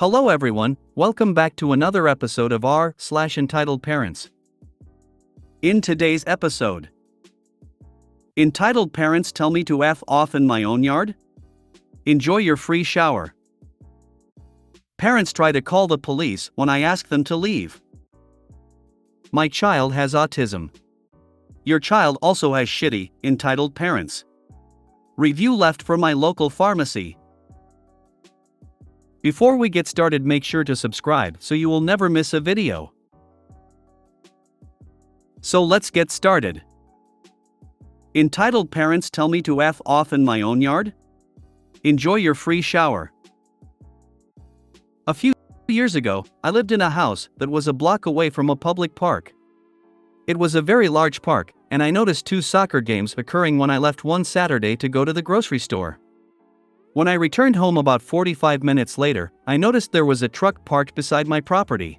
Hello everyone, welcome back to another episode of r/Entitled Parents. In today's episode, entitled parents tell me to F off in my own yard? Enjoy your free shower. Parents try to call the police when I ask them to leave. My child has autism. Your child also has shitty, entitled parents. Review left for my local pharmacy. Before we get started, make sure to subscribe so you will never miss a video. So let's get started. Entitled parents tell me to F off in my own yard? Enjoy your free shower. A few years ago, I lived in a house that was a block away from a public park. It was a very large park, and I noticed two soccer games occurring when I left one Saturday to go to the grocery store. When I returned home about 45 minutes later, I noticed there was a truck parked beside my property.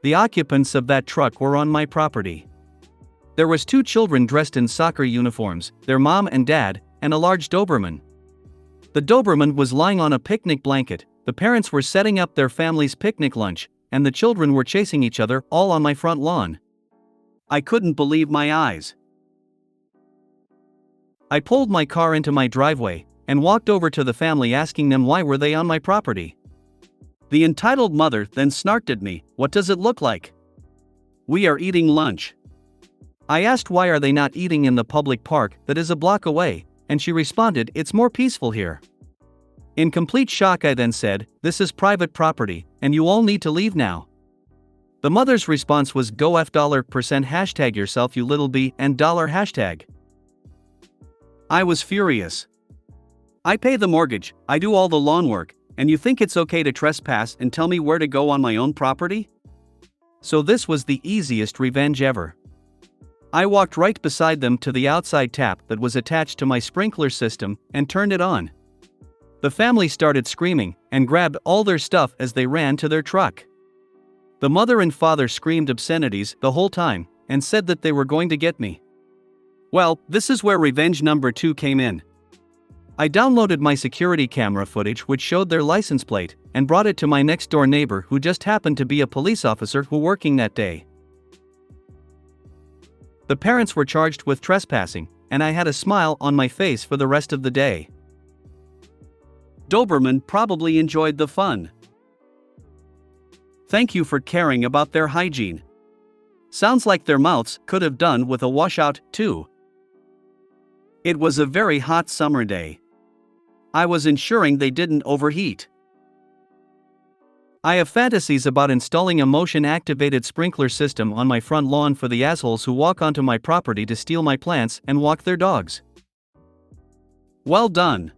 The occupants of that truck were on my property. There was two children dressed in soccer uniforms, their mom and dad, and a large Doberman. The Doberman was lying on a picnic blanket, the parents were setting up their family's picnic lunch, and the children were chasing each other all on my front lawn. I couldn't believe my eyes. I pulled my car into my driveway and walked over to the family asking them why were they on my property. The entitled mother then snarked at me, "What does it look like?" "We are eating lunch." I asked why are they not eating in the public park that is a block away, and she responded, "It's more peaceful here." In complete shock I then said, "This is private property, and you all need to leave now." The mother's response was, "Go $% hashtag yourself you little b and $hashtag." I was furious. I pay the mortgage, I do all the lawn work, and you think it's okay to trespass and tell me where to go on my own property? So this was the easiest revenge ever. I walked right beside them to the outside tap that was attached to my sprinkler system and turned it on. The family started screaming and grabbed all their stuff as they ran to their truck. The mother and father screamed obscenities the whole time and said that they were going to get me. Well, this is where revenge number 2 came in. I downloaded my security camera footage which showed their license plate and brought it to my next door neighbor who just happened to be a police officer who working that day. The parents were charged with trespassing, and I had a smile on my face for the rest of the day. Doberman probably enjoyed the fun. Thank you for caring about their hygiene. Sounds like their mouths could have done with a washout, too. It was a very hot summer day. I was ensuring they didn't overheat. I have fantasies about installing a motion-activated sprinkler system on my front lawn for the assholes who walk onto my property to steal my plants and walk their dogs. Well done.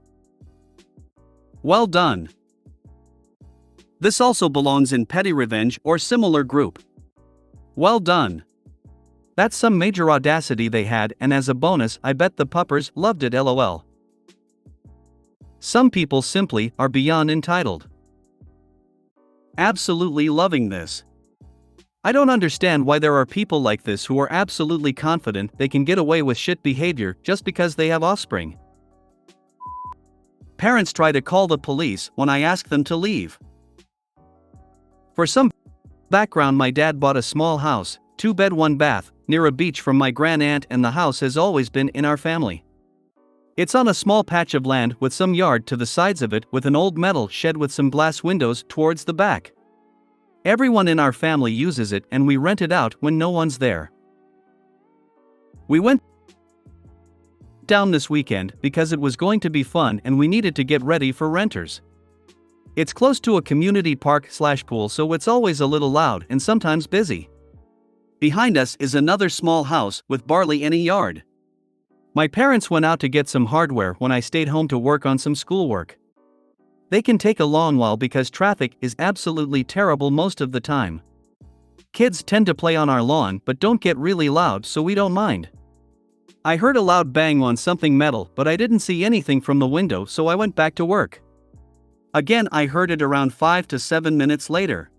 Well done. This also belongs in petty revenge or similar group. Well done. That's some major audacity they had, and as a bonus I bet the puppers loved it, lol. Some people simply are beyond entitled. Absolutely loving this. I don't understand why there are people like this who are absolutely confident they can get away with shit behavior just because they have offspring. Parents try to call the police when I ask them to leave. For some background, my dad bought a small house, 2-bed 1-bath, near a beach from my grand-aunt, and the house has always been in our family. It's on a small patch of land with some yard to the sides of it with an old metal shed with some glass windows towards the back. Everyone in our family uses it and we rent it out when no one's there. We went down this weekend because it was going to be fun and we needed to get ready for renters. It's close to a community park/pool, so it's always a little loud and sometimes busy. Behind us is another small house with barely any yard. My parents went out to get some hardware when I stayed home to work on some schoolwork. They can take a long while because traffic is absolutely terrible most of the time. Kids tend to play on our lawn but don't get really loud, so we don't mind. I heard a loud bang on something metal, but I didn't see anything from the window, so I went back to work. Again, I heard it around 5 to 7 minutes later.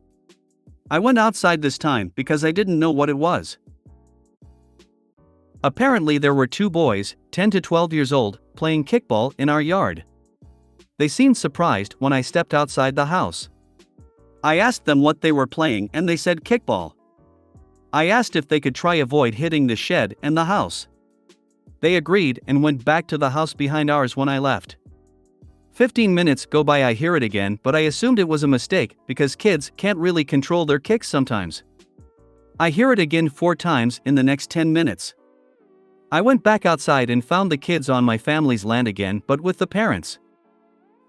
I went outside this time because I didn't know what it was. Apparently there were two boys, 10 to 12 years old, playing kickball in our yard. They seemed surprised when I stepped outside the house. I asked them what they were playing and they said kickball. I asked if they could try avoid hitting the shed and the house. They agreed and went back to the house behind ours when I left. 15 minutes go by, I hear it again, but I assumed it was a mistake because kids can't really control their kicks sometimes. I hear it again 4 times in the next 10 minutes. I went back outside and found the kids on my family's land again, but with the parents.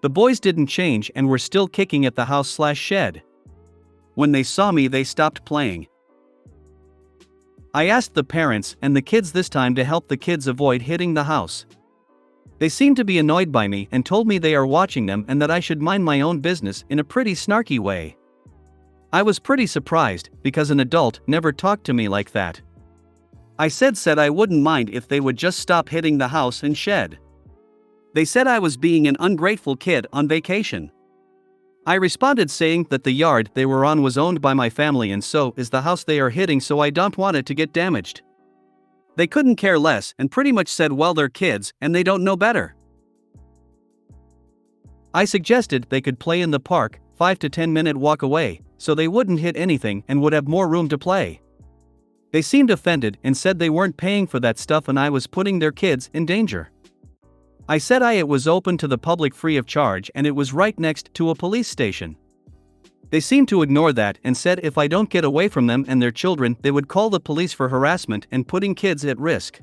The boys didn't change and were still kicking at the house/shed. When they saw me, they stopped playing. I asked the parents and the kids this time to help the kids avoid hitting the house. They seemed to be annoyed by me and told me they are watching them and that I should mind my own business in a pretty snarky way. I was pretty surprised because an adult never talked to me like that. I said I wouldn't mind if they would just stop hitting the house and shed. They said I was being an ungrateful kid on vacation. I responded saying that the yard they were on was owned by my family and so is the house they are hitting, so I don't want it to get damaged. They couldn't care less and pretty much said, well, they're kids and they don't know better. I suggested they could play in the park, 5 to 10 minute walk away, so they wouldn't hit anything and would have more room to play. They seemed offended and said they weren't paying for that stuff and I was putting their kids in danger. I said it was open to the public free of charge and it was right next to a police station. They seemed to ignore that and said if I don't get away from them and their children, they would call the police for harassment and putting kids at risk.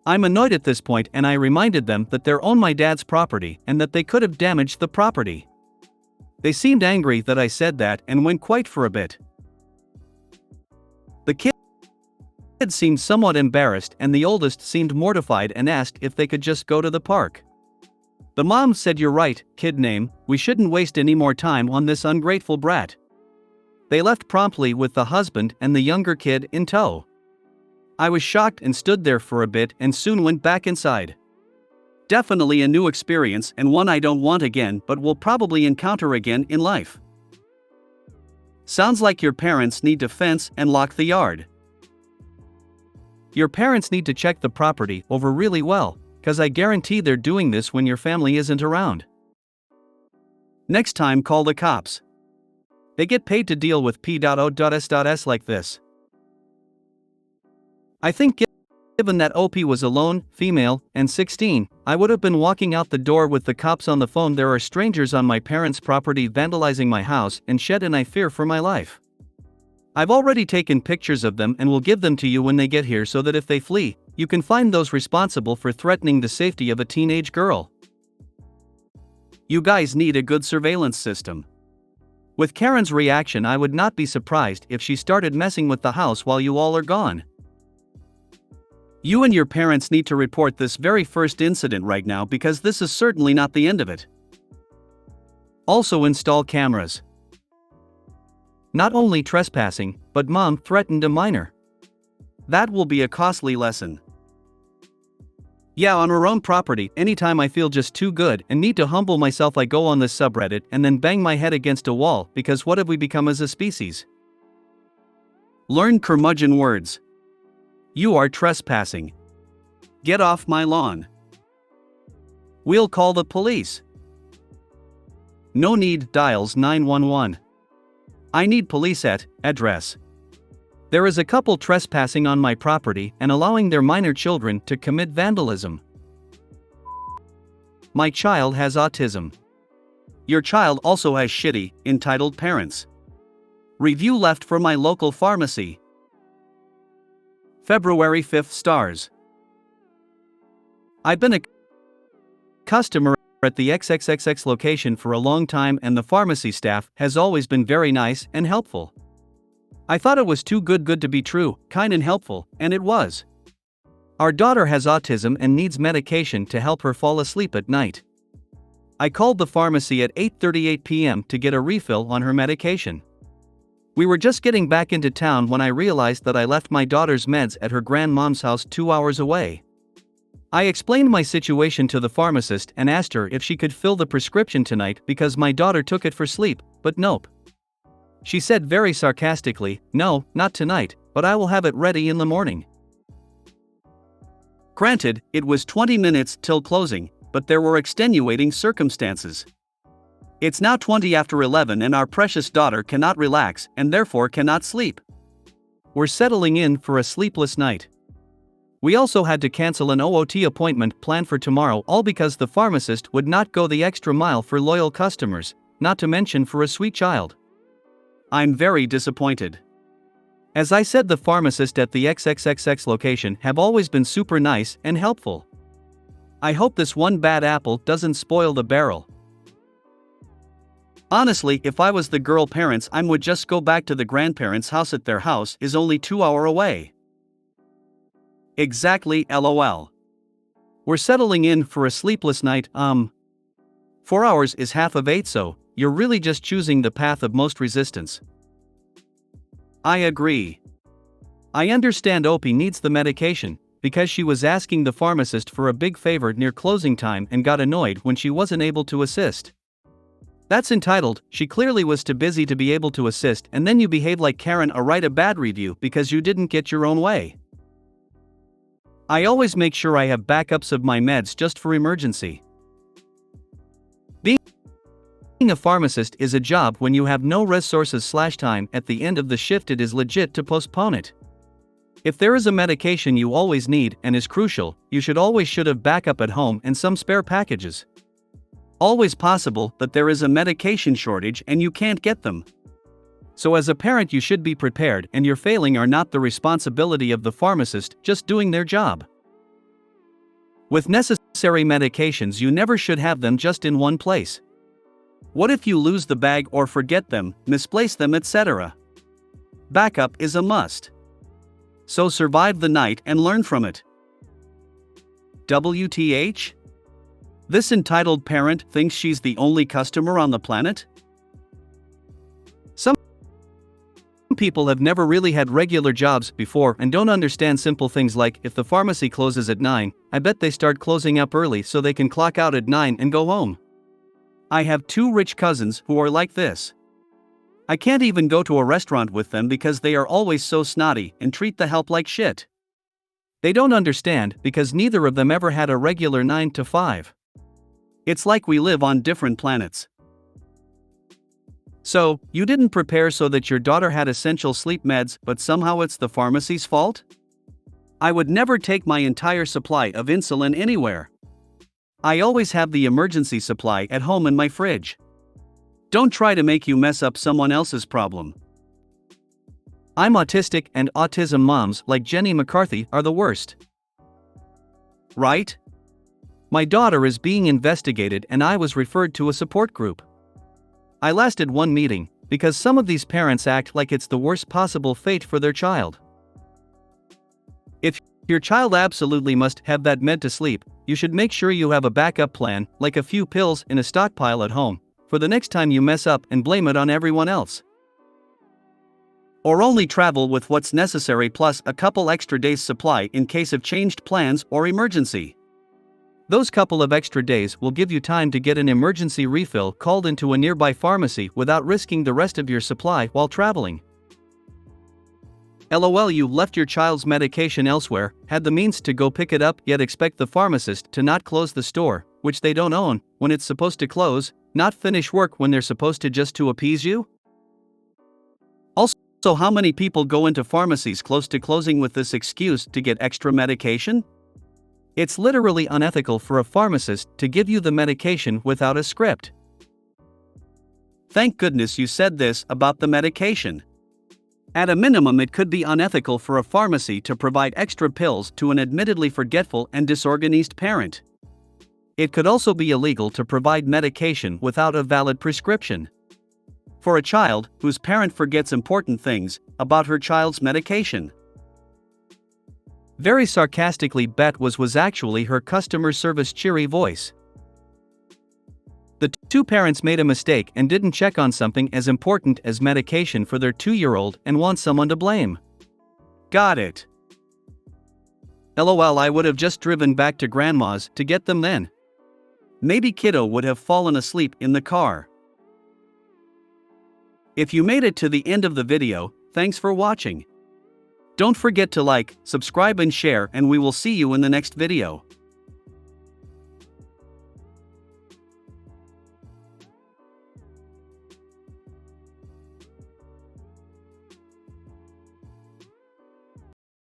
I'm annoyed at this point and I reminded them that they're on my dad's property and that they could have damaged the property. They seemed angry that I said that and went quiet for a bit. The kids seemed somewhat embarrassed and the oldest seemed mortified and asked if they could just go to the park. The mom said, "You're right, kid name, we shouldn't waste any more time on this ungrateful brat." They left promptly with the husband and the younger kid in tow. I was shocked and stood there for a bit and soon went back inside. Definitely a new experience and one I don't want again but will probably encounter again in life. Sounds like your parents need to fence and lock the yard. Your parents need to check the property over really well, cause I guarantee they're doing this when your family isn't around. Next time, call the cops. They get paid to deal with P.O.S. like this. I think given that OP was alone, female, and 16, I would have been walking out the door with the cops on the phone. There are strangers on my parents' property vandalizing my house and shed and I fear for my life. I've already taken pictures of them and will give them to you when they get here so that if they flee, you can find those responsible for threatening the safety of a teenage girl. You guys need a good surveillance system. With Karen's reaction, I would not be surprised if she started messing with the house while you all are gone. You and your parents need to report this very first incident right now because this is certainly not the end of it. Also install cameras. Not only trespassing, but mom threatened a minor. That will be a costly lesson. Yeah, on her own property, anytime I feel just too good and need to humble myself, I go on this subreddit and then bang my head against a wall because what have we become as a species? Learn curmudgeon words. You are trespassing. Get off my lawn. We'll call the police. No need dials 911. I need police at address. There is a couple trespassing on my property and allowing their minor children to commit vandalism. My child has autism. Your child also has shitty, entitled parents. Review left for my local pharmacy. February 5th stars. I've been a customer at the XXXX location for a long time and the pharmacy staff has always been very nice and helpful. I thought it was too good to be true, kind and helpful, and it was. Our daughter has autism and needs medication to help her fall asleep at night. I called the pharmacy at 8:38 p.m. to get a refill on her medication. We were just getting back into town when I realized that I left my daughter's meds at her grandmom's house 2 hours away. I explained my situation to the pharmacist and asked her if she could fill the prescription tonight because my daughter took it for sleep, but nope. She said very sarcastically, "No, not tonight, but I will have it ready in the morning." Granted, it was 20 minutes till closing, but there were extenuating circumstances. It's now 20 after 11 and our precious daughter cannot relax and therefore cannot sleep. We're settling in for a sleepless night. We also had to cancel an OOT appointment planned for tomorrow, all because the pharmacist would not go the extra mile for loyal customers, not to mention for a sweet child. I'm very disappointed. As I said, the pharmacist at the XXXX location have always been super nice and helpful. I hope this one bad apple doesn't spoil the barrel. Honestly, if I was the girl parents, I would just go back to the grandparents' house. At their house is only 2 hours away. Exactly, lol. We're settling in for a sleepless night. 4 hours is half of 8, so you're really just choosing the path of most resistance. I agree. I understand Opie needs the medication, because she was asking the pharmacist for a big favor near closing time and got annoyed when she wasn't able to assist. That's entitled. She clearly was too busy to be able to assist, and then you behave like Karen or write a bad review because you didn't get your own way. I always make sure I have backups of my meds just for emergency. Being a pharmacist is a job when you have no resources/time at the end of the shift. It is legit to postpone it. If there is a medication you always need and is crucial, you should have backup at home and some spare packages. Always possible that there is a medication shortage and you can't get them. So as a parent you should be prepared, and your failing are not the responsibility of the pharmacist, just doing their job. With necessary medications you never should have them just in one place. What if you lose the bag or forget them, misplace them, etc.? Backup is a must. So survive the night and learn from it. WTH? This entitled parent thinks she's the only customer on the planet? Some people have never really had regular jobs before and don't understand simple things like, if the pharmacy closes at 9, I bet they start closing up early so they can clock out at 9 and go home. I have 2 rich cousins who are like this. I can't even go to a restaurant with them because they are always so snotty and treat the help like shit. They don't understand because neither of them ever had a regular 9 to 5. It's like we live on different planets. So, you didn't prepare so that your daughter had essential sleep meds, but somehow it's the pharmacy's fault? I would never take my entire supply of insulin anywhere. I always have the emergency supply at home in my fridge. Don't try to make you mess up someone else's problem. I'm autistic, and autism moms like Jenny McCarthy are the worst. Right? My daughter is being investigated and I was referred to a support group. I lasted 1 meeting, because some of these parents act like it's the worst possible fate for their child. If your child absolutely must have that med to sleep, you should make sure you have a backup plan, like a few pills in a stockpile at home, for the next time you mess up and blame it on everyone else. Or only travel with what's necessary plus a couple extra days supply in case of changed plans or emergency. Those couple of extra days will give you time to get an emergency refill called into a nearby pharmacy without risking the rest of your supply while traveling. LOL, you left your child's medication elsewhere, had the means to go pick it up, yet expect the pharmacist to not close the store, which they don't own, when it's supposed to close, not finish work when they're supposed to just to appease you? Also, how many people go into pharmacies close to closing with this excuse to get extra medication? It's literally unethical for a pharmacist to give you the medication without a script. Thank goodness you said this about the medication. At a minimum, it could be unethical for a pharmacy to provide extra pills to an admittedly forgetful and disorganized parent. It could also be illegal to provide medication without a valid prescription. For a child whose parent forgets important things about her child's medication. Very sarcastically, Bet was actually her customer service cheery voice. The 2 parents made a mistake and didn't check on something as important as medication for their 2-year-old and want someone to blame. Got it. LOL, I would have just driven back to grandma's to get them then. Maybe kiddo would have fallen asleep in the car. If you made it to the end of the video, thanks for watching. Don't forget to like, subscribe and share, and we will see you in the next video.